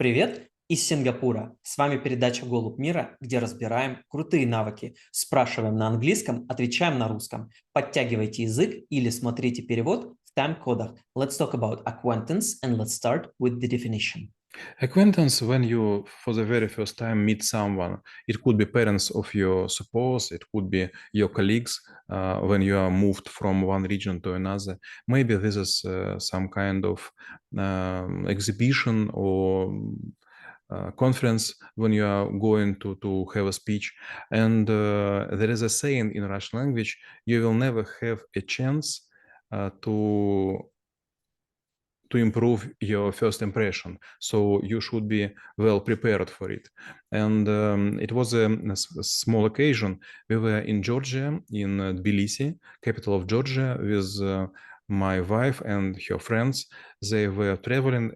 Привет из Сингапура. С вами передача «Голубь мира», где разбираем крутые навыки. Спрашиваем на английском, отвечаем на русском. Подтягивайте язык или смотрите перевод в тайм-кодах. Let's talk about acquaintance and let's start with the definition. Acquaintance, when you for the very first time meet someone, it could be parents of your spouse, it could be your colleagues when you are moved from one region to another. Maybe this is some kind of exhibition or conference when you are going to have a speech. And there is a saying in Russian language, you will never have a chance to improve your first impression. So you should be well prepared for it. And it was a small occasion. We were in Georgia, in Tbilisi, capital of Georgia, with my wife and her friends. They were traveling,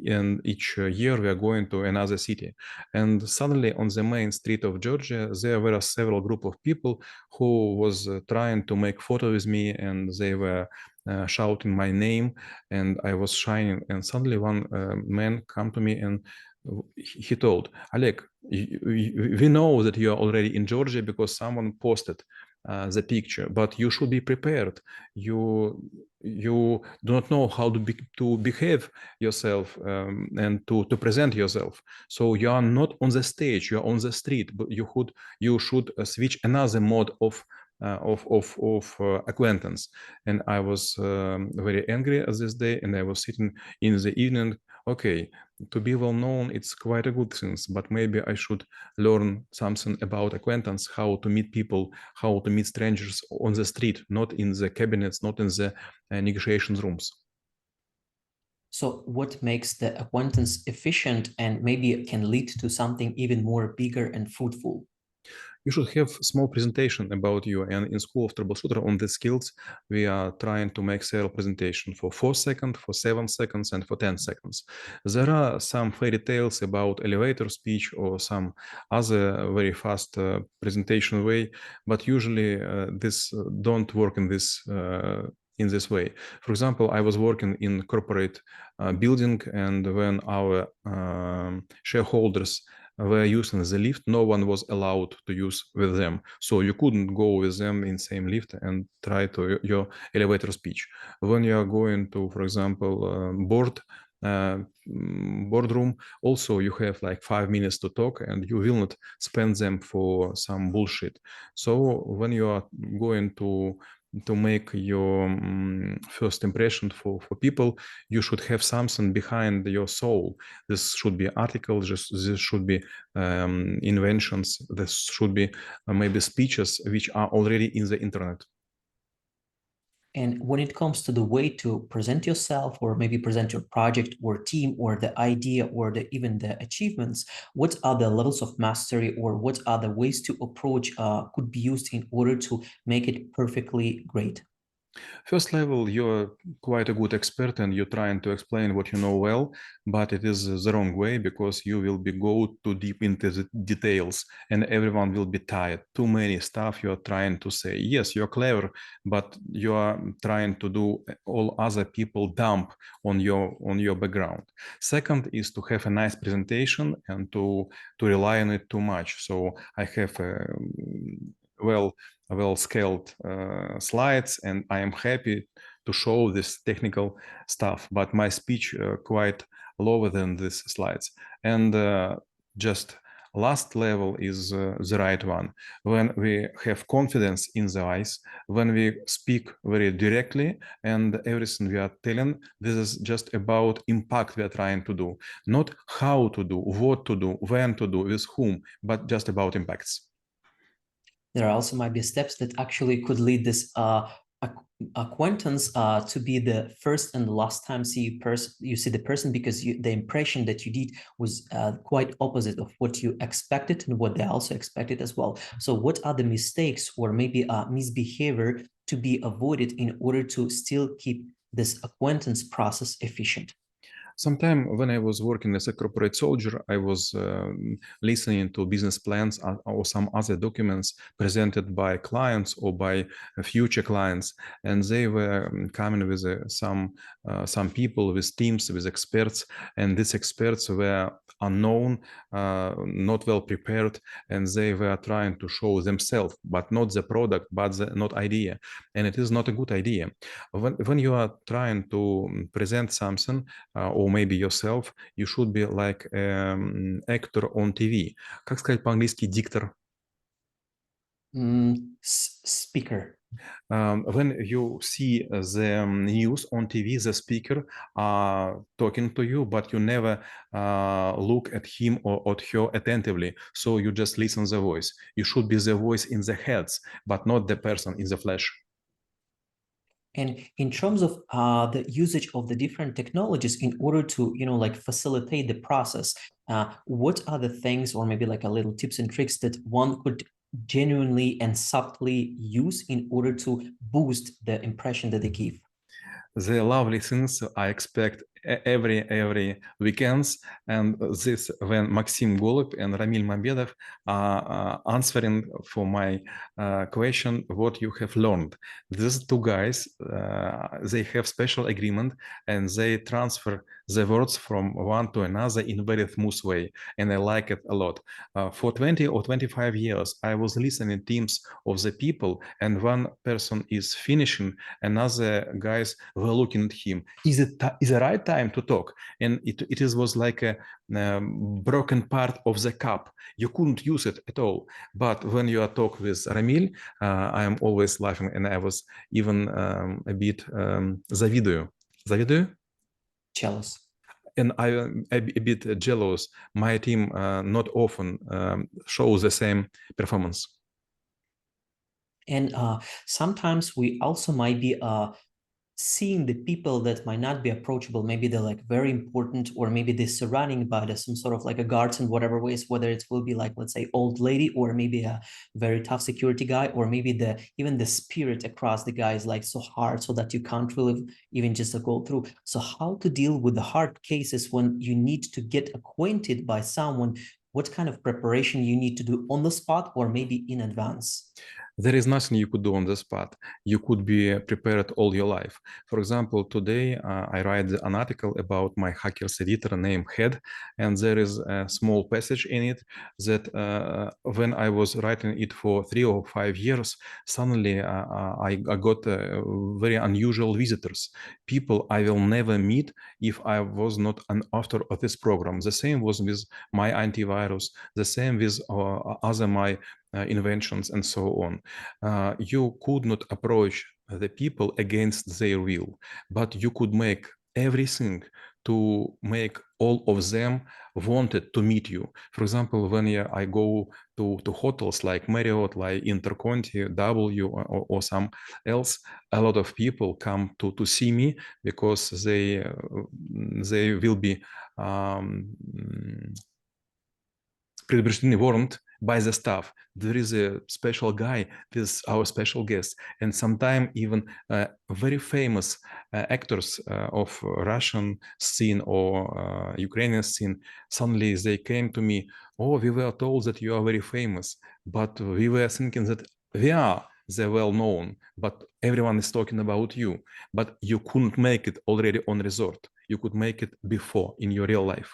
and each year we are going to another city. And suddenly on the main street of Georgia, there were several group of people who was trying to make photo with me, and they were shouting my name, and I was shining. And suddenly one man come to me and he told, Oleg, we know that you are already in Georgia because someone posted the picture, but you should be prepared. You do not know how to behave yourself and to present yourself. So you are not on the stage, you are on the street, but you should switch another mode of acquaintance. And I was very angry at this day, and I was sitting in the evening. Okay, to be well known, it's quite a good thing, but maybe I should learn something about acquaintance, how to meet people, how to meet strangers on the street, not in the cabinets, not in the negotiation rooms. So what makes the acquaintance efficient and maybe can lead to something even more bigger and fruitful? You should have small presentation about you. And in School of Troubleshooter on the skills, we are trying to make several presentation for 4 seconds, for 7 seconds, and for 10 seconds. There are some fairy tales about elevator speech or some other very fast presentation way, but usually this don't work in this way. For example, I was working in corporate building, and when our shareholders were using the lift, no one was allowed to use with them. So you couldn't go with them in same lift and try to your elevator speech. When you are going to, for example, boardroom, also you have like 5 minutes to talk, and you will not spend them for some bullshit. So when you are going to make your first impression for people, you should have something behind your soul. This should be articles, this should be inventions, this should be maybe speeches which are already in the internet. And when it comes to the way to present yourself or maybe present your project or team or the idea or even the achievements, what are the levels of mastery or what are the ways to approach could be used in order to make it perfectly great? First level, you're quite a good expert and you're trying to explain what you know well, but it is the wrong way because you will be go too deep into the details and everyone will be tired. Too many stuff you're trying to say. Yes, you're clever, but you are trying to do all other people dump on your background. Second is to have a nice presentation and to rely on it too much. So I have a well scaled slides, and I am happy to show this technical stuff, but my speech quite lower than these slides. And just last level is the right one. When we have confidence in the eyes, when we speak very directly, and everything we are telling, this is just about impact we are trying to do, not how to do, what to do, when to do, with whom, but just about impacts. There also might be steps that actually could lead this acquaintance to be the first and the last time you see the person, because the impression that you did was quite opposite of what you expected and what they also expected as well. So what are the mistakes or maybe misbehavior to be avoided in order to still keep this acquaintance process efficient? Sometime when I was working as a corporate soldier, I was listening to business plans or some other documents presented by clients or by future clients, and they were coming with some some people, with teams, with experts, and these experts were unknown, not well prepared, and they were trying to show themselves, but not the product, but the not idea. And it is not a good idea. When you are trying to present something, or maybe yourself, you should be like actor on TV. Как сказать по-английски диктор? Speaker. When you see the news on TV, the speaker talking to you, but you never look at him or at her attentively. So you just listen the voice. You should be the voice in the heads, but not the person in the flesh. And in terms of the usage of the different technologies in order to, like facilitate the process, what are the things, or maybe like a little tips and tricks that one could genuinely and subtly use in order to boost the impression that they give? The lovely things I expect every weekends, and this when Maxim Golub and Ramil Mambedov are answering for my question, what you have learned. These two guys, they have special agreement, and they transfer the words from one to another in a very smooth way, and I like it a lot. For 20 or 25 years, I was listening teams of the people, and one person is finishing, another guys were looking at him. Is it the right time to talk? And it was like a broken part of the cup. You couldn't use it at all. But when you are talk with Ramil, I am always laughing, and I was even a bit завидую. Завидую? Jealous. And I am a bit jealous. My team not often shows the same performance. And sometimes we also might be seeing the people that might not be approachable. Maybe they're like very important, or maybe they're surrounding by some sort of like a guards in whatever ways, whether it will be like, let's say, old lady, or maybe a very tough security guy, or maybe even the spirit across the guy is like so hard so that you can't really even just go through. So how to deal with the hard cases when you need to get acquainted by someone? What kind of preparation you need to do on the spot, or maybe in advance? There is nothing you could do on the spot. You could be prepared all your life. For example, today I write an article about my hacker's editor named Head, and there is a small passage in it that when I was writing it for 3 or 5 years, suddenly I got very unusual visitors, people I will never meet if I was not an author of this program. The same was with my antivirus, the same with other my inventions and so on. You could not approach the people against their will, but you could make everything to make all of them wanted to meet you. For example, when I go to hotels like Marriott, like Interconti, W, or some else, a lot of people come to see me because they will be warned by the staff. There is a special guy with our special guest, and sometimes even very famous actors of Russian scene or Ukrainian scene, suddenly they came to me, oh, we were told that you are very famous, but we were thinking that we are the well-known, but everyone is talking about you, but you couldn't make it already on resort. You could make it before in your real life.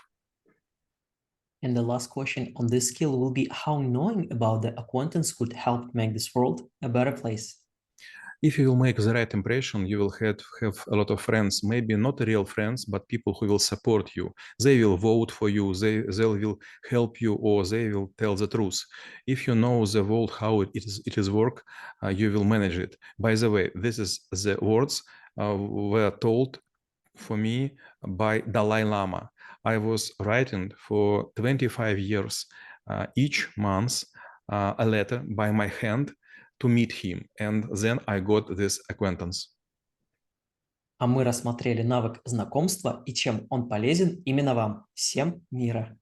And the last question on this skill will be how knowing about the acquaintance could help make this world a better place. If you will make the right impression, you will have a lot of friends, maybe not real friends, but people who will support you. They will vote for you, they will help you, or they will tell the truth. If you know the world, how it is work, you will manage it. By the way, this is the words were told for me by Dalai Lama. I was writing for 25 years each month a letter by my hand to meet him, and then I got this acquaintance. А мы рассмотрели навык знакомства и чем он полезен именно вам. Всем мира!